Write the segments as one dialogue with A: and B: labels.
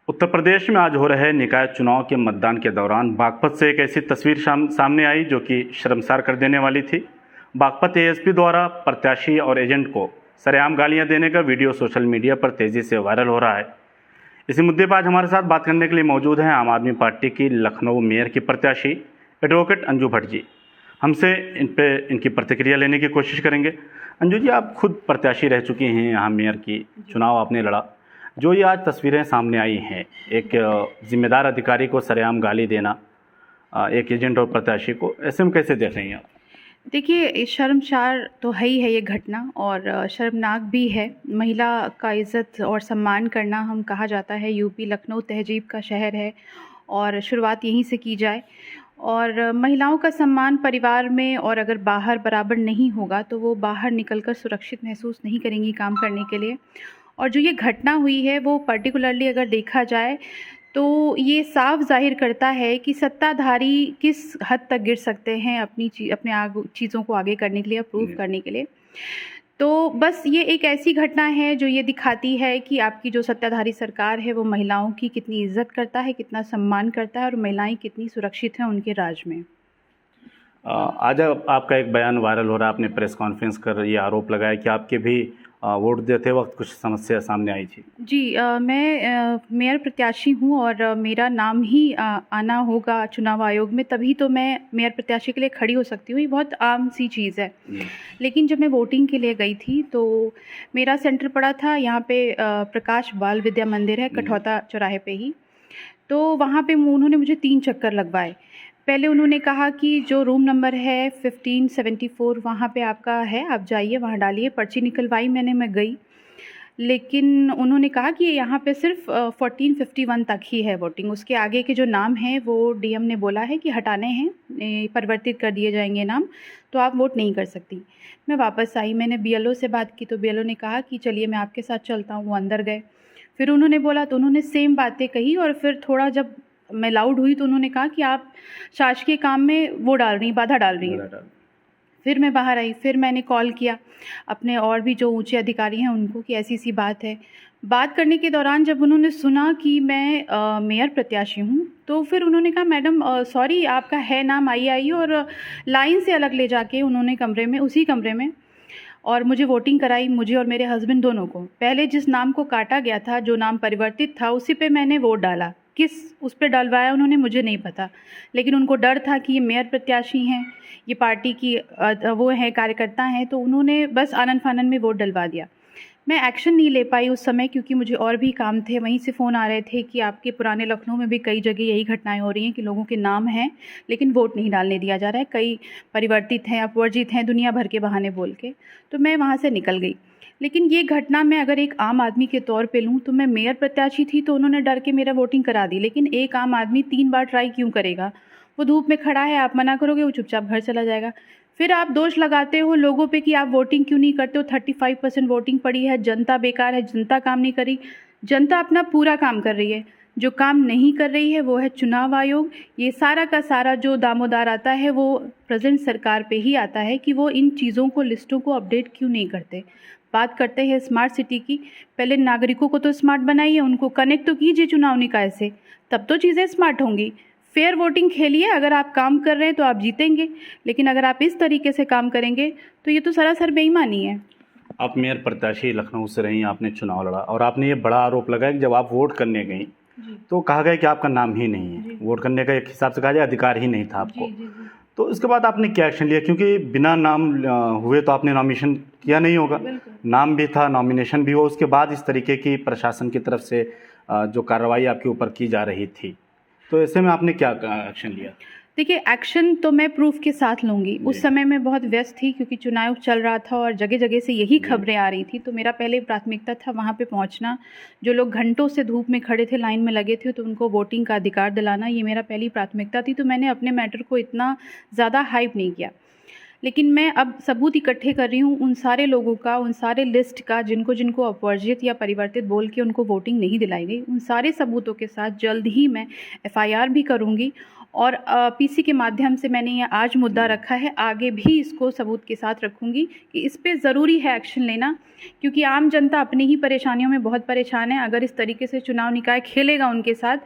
A: उत्तर प्रदेश में आज हो रहे निकाय चुनाव के मतदान के दौरान बागपत से एक ऐसी तस्वीर सामने आई जो कि शर्मसार कर देने वाली थी। बागपत एएसपी द्वारा प्रत्याशी और एजेंट को सरेआम गालियां देने का वीडियो सोशल मीडिया पर तेज़ी से वायरल हो रहा है। इसी मुद्दे पर आज हमारे साथ बात करने के लिए मौजूद हैं आम आदमी पार्टी की लखनऊ मेयर की प्रत्याशी एडवोकेट अंजू भट्ट जी। हमसे इनकी प्रतिक्रिया लेने की कोशिश करेंगे। अंजू जी, आप खुद प्रत्याशी रह चुकी हैं, यहाँ मेयर की चुनाव आपने लड़ा। जो ये आज तस्वीरें सामने आई हैं, एक जिम्मेदार अधिकारी को सरेआम गाली देना, एक एजेंट और प्रत्याशी को, ऐसे में कैसे देख रही हैं आप?
B: देखिए, शर्मसार तो है ही है ये घटना, और शर्मनाक भी है। महिला का इज़्ज़त और सम्मान करना, हम कहा जाता है यूपी लखनऊ तहजीब का शहर है और शुरुआत यहीं से की जाए। और महिलाओं का सम्मान परिवार में और अगर बाहर बराबर नहीं होगा तो वो बाहर निकलकर सुरक्षित महसूस नहीं करेंगी काम करने के लिए। और जो ये घटना हुई है वो पर्टिकुलरली अगर देखा जाए तो ये साफ जाहिर करता है कि सत्ताधारी किस हद तक गिर सकते हैं अपनी चीज़ों को आगे करने के लिए, अप्रूव करने के लिए। तो बस ये एक ऐसी घटना है जो ये दिखाती है कि आपकी जो सत्ताधारी सरकार है वो महिलाओं की कितनी इज्जत करता है, कितना सम्मान करता है और महिलाएं कितनी सुरक्षित हैं उनके राज में।
A: आज आपका एक बयान वायरल हो रहा है। आपने प्रेस कॉन्फ्रेंस कर ये आरोप लगाया कि आपके भी वोट देते वक्त कुछ समस्या सामने आई थी।
B: जी, मैं मेयर प्रत्याशी हूँ और मेरा नाम ही आना होगा चुनाव आयोग में, तभी तो मैं मेयर प्रत्याशी के लिए खड़ी हो सकती हूँ। ये बहुत आम सी चीज़ है। लेकिन जब मैं वोटिंग के लिए गई थी तो मेरा सेंटर पड़ा था यहाँ पे प्रकाश बाल विद्या मंदिर है कठौता चौराहे पे ही। तो वहाँ पे उन्होंने मुझे 3 चक्कर लगवाए। पहले उन्होंने कहा कि जो रूम नंबर है 1574 वहाँ पे आपका है, आप जाइए वहाँ डालिए। पर्ची निकलवाई मैंने, मैं गई, लेकिन उन्होंने कहा कि यहाँ पे सिर्फ 1451 तक ही है वोटिंग। उसके आगे के जो नाम हैं वो डीएम ने बोला है कि हटाने हैं, परिवर्तित कर दिए जाएंगे नाम, तो आप वोट नहीं कर सकती। मैं वापस आई, मैंने बीएलओ से बात की तो बीएलओ ने कहा कि चलिए मैं आपके साथ चलता हूँ। वो अंदर गए, फिर उन्होंने बोला तो उन्होंने सेम बातें कही। और फिर थोड़ा जब मैं लाउड हुई तो उन्होंने कहा कि आप शासकीय काम में वो डाल रही, बाधा डाल रही हैं। फिर मैं बाहर आई, फिर मैंने कॉल किया अपने और भी जो ऊंचे अधिकारी हैं उनको कि ऐसी सी बात है। बात करने के दौरान जब उन्होंने सुना कि मैं मेयर प्रत्याशी हूं तो फिर उन्होंने कहा मैडम सॉरी, आपका है नाम, आइए। और लाइन से अलग ले जाके उन्होंने कमरे में, उसी कमरे में, और मुझे वोटिंग कराई, मुझे और मेरे हस्बैंड दोनों को। पहले जिस नाम को काटा गया था, जो नाम परिवर्तित था, उसी पे मैंने वोट डाला। किस उस पर डलवाया उन्होंने मुझे नहीं पता, लेकिन उनको डर था कि ये मेयर प्रत्याशी हैं, ये पार्टी की वो हैं, कार्यकर्ता हैं, तो उन्होंने बस आनन फानन में वोट डलवा दिया। मैं एक्शन नहीं ले पाई उस समय क्योंकि मुझे और भी काम थे। वहीं से फ़ोन आ रहे थे कि आपके पुराने लखनऊ में भी कई जगह यही घटनाएं हो रही हैं कि लोगों के नाम हैं लेकिन वोट नहीं डालने दिया जा रहा है, कई परिवर्तित हैं, अपवर्जित हैं, दुनिया भर के बहाने बोल के। तो मैं वहाँ से निकल गई। लेकिन ये घटना मैं अगर एक आम आदमी के तौर पे लूँ तो मैं मेयर प्रत्याशी थी तो उन्होंने डर के मेरा वोटिंग करा दी। लेकिन एक आम आदमी 3 बार ट्राई क्यों करेगा? वो धूप में खड़ा है, आप मना करोगे वो चुपचाप घर चला जाएगा। फिर आप दोष लगाते हो लोगों पे कि आप वोटिंग क्यों नहीं करते हो। 35% वोटिंग पड़ी है, जनता बेकार है, जनता काम नहीं करी। जनता अपना पूरा काम कर रही है, जो काम नहीं कर रही है वो है चुनाव आयोग। ये सारा का सारा जो दामोदार आता है वो प्रेजेंट सरकार पे ही आता है कि वो इन चीज़ों को, लिस्टों को अपडेट क्यों नहीं करते। बात करते हैं स्मार्ट सिटी की, पहले नागरिकों को तो स्मार्ट बनाइए, उनको कनेक्ट तो कीजिए चुनाव निकाय से, तब तो चीज़ें स्मार्ट होंगी। फेयर वोटिंग खेलिए, अगर आप काम कर रहे हैं तो आप जीतेंगे, लेकिन अगर आप इस तरीके से काम करेंगे तो ये तो सरासर बेईमानी है।
A: आप मेयर प्रत्याशी लखनऊ से रही, आपने चुनाव लड़ा और आपने ये बड़ा आरोप लगाया कि जब आप वोट करने गई तो कहा गया कि आपका नाम ही नहीं है, वोट करने का एक हिसाब से कहा जाए अधिकार ही नहीं था आपको। तो इसके बाद आपने क्या एक्शन लिया? क्योंकि बिना नाम हुए तो आपने नॉमिनेशन किया नहीं होगा, नाम भी था, नॉमिनेशन भी हो, उसके बाद इस तरीके की प्रशासन की तरफ से जो कार्रवाई आपके ऊपर की जा रही थी, तो ऐसे में आपने क्या एक्शन लिया?
B: देखिए, एक्शन तो मैं प्रूफ के साथ लूँगी। उस समय मैं बहुत व्यस्त थी क्योंकि चुनाव चल रहा था और जगह जगह से यही खबरें आ रही थी, तो मेरा पहले प्राथमिकता था वहाँ पे पहुँचना। जो लोग घंटों से धूप में खड़े थे, लाइन में लगे थे, तो उनको वोटिंग का अधिकार दिलाना, ये मेरा पहली प्राथमिकता थी। तो मैंने अपने मैटर को इतना ज़्यादा हाइप नहीं किया। लेकिन मैं अब सबूत इकट्ठे कर रही हूँ उन सारे लोगों का, उन सारे लिस्ट का जिनको अपवर्जित या परिवर्तित बोल के उनको वोटिंग नहीं दिलाई गई। उन सारे सबूतों के साथ जल्द ही मैं एफआईआर भी करूँगी और पीसी के माध्यम से मैंने ये आज मुद्दा रखा है, आगे भी इसको सबूत के साथ रखूंगी कि इस पे ज़रूरी है एक्शन लेना, क्योंकि आम जनता अपनी ही परेशानियों में बहुत परेशान है। अगर इस तरीके से चुनाव निकाय खेलेगा उनके साथ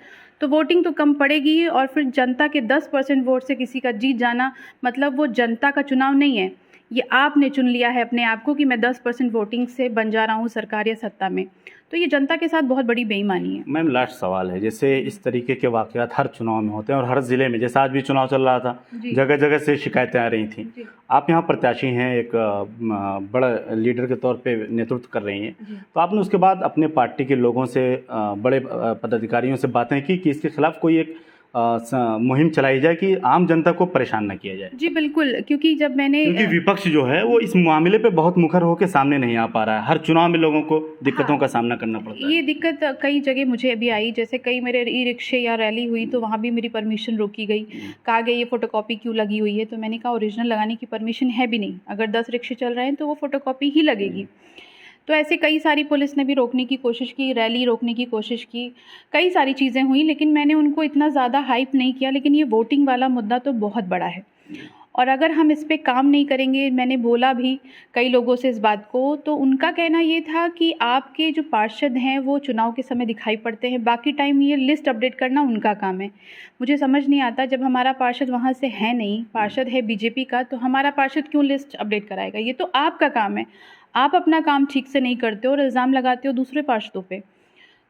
B: तो वोटिंग तो कम पड़ेगी ही, और फिर जनता के 10% वोट से किसी का जीत जाना मतलब वो जनता का चुनाव नहीं है। ये आपने चुन लिया है अपने आप को कि मैं 10% वोटिंग से बन जा रहा हूँ सरकार या सत्ता में, तो ये जनता के साथ बहुत बड़ी बेईमानी है।
A: मैम लास्ट सवाल है, जैसे इस तरीके के वाक़यात हर चुनाव में होते हैं और हर ज़िले में, जैसे आज भी चुनाव चल रहा था, जगह जगह से शिकायतें आ रही थी। आप यहाँ प्रत्याशी हैं, एक बड़ा लीडर के तौर पे नेतृत्व कर रही हैं, तो आपने उसके बाद अपने पार्टी के लोगों से, बड़े पदाधिकारियों से बातें की कि इसके खिलाफ कोई एक मुहिम चलाई जाए कि आम जनता को परेशान न किया जाए?
B: जी बिल्कुल, क्योंकि
A: विपक्ष जो है वो इस मामले पे बहुत मुखर होकर सामने नहीं आ पा रहा है। हर चुनाव में लोगों को दिक्कतों का सामना करना पड़ता है।
B: ये दिक्कत कई जगह मुझे अभी आई, जैसे कई मेरे ई रिक्शे या रैली हुई तो वहाँ भी मेरी परमिशन रोकी गई, कहा गया ये फोटोकॉपी क्यों लगी हुई है, तो मैंने कहा ओरिजिनल लगाने की परमिशन है भी नहीं, अगर 10 रिक्शे चल रहे हैं तो वो फोटोकॉपी ही लगेगी। तो ऐसे कई सारी पुलिस ने भी रोकने की कोशिश की, रैली रोकने की कोशिश की, कई सारी चीज़ें हुई, लेकिन मैंने उनको इतना ज़्यादा हाइप नहीं किया। लेकिन ये वोटिंग वाला मुद्दा तो बहुत बड़ा है, और अगर हम इस पे काम नहीं करेंगे, मैंने बोला भी कई लोगों से इस बात को, तो उनका कहना ये था कि आपके जो पार्षद हैं वो चुनाव के समय दिखाई पड़ते हैं, बाकी टाइम ये लिस्ट अपडेट करना उनका काम है। मुझे समझ नहीं आता, जब हमारा पार्षद वहाँ से है नहीं, पार्षद है बीजेपी का, तो हमारा पार्षद क्यों लिस्ट अपडेट कराएगा? ये तो आपका काम है, आप अपना काम ठीक से नहीं करते हो और इल्ज़ाम लगाते हो दूसरे पार्षदों पे।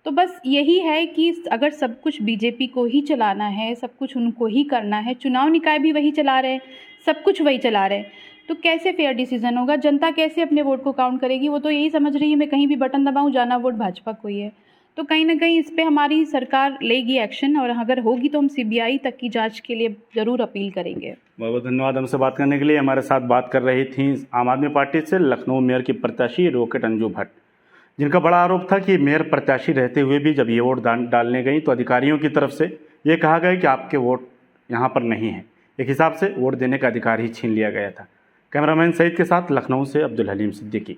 B: तो बस यही है कि अगर सब कुछ बीजेपी को ही चलाना है, सब कुछ उनको ही करना है, चुनाव निकाय भी वही चला रहे हैं, सब कुछ वही चला रहे हैं, तो कैसे फेयर डिसीजन होगा? जनता कैसे अपने वोट को काउंट करेगी? वो तो यही समझ रही है मैं कहीं भी बटन दबाऊं जाना वोट भाजपा को ही है। तो कहीं ना कहीं इस पे हमारी सरकार लेगी एक्शन, और अगर होगी तो हम सीबीआई तक की जांच के लिए ज़रूर अपील करेंगे।
A: बहुत बहुत धन्यवाद हमसे बात करने के लिए। हमारे साथ बात कर रही थी आम आदमी पार्टी से लखनऊ मेयर की प्रत्याशी रॉकेट अंजू भट्ट, जिनका बड़ा आरोप था कि मेयर प्रत्याशी रहते हुए भी जब ये वोट डालने गई तो अधिकारियों की तरफ से ये कहा गया कि आपके वोट यहाँ पर नहीं है, एक हिसाब से वोट देने का अधिकार ही छीन लिया गया था। कैमरामैन सईद के साथ लखनऊ से अब्दुल हलीम सिद्दीकी।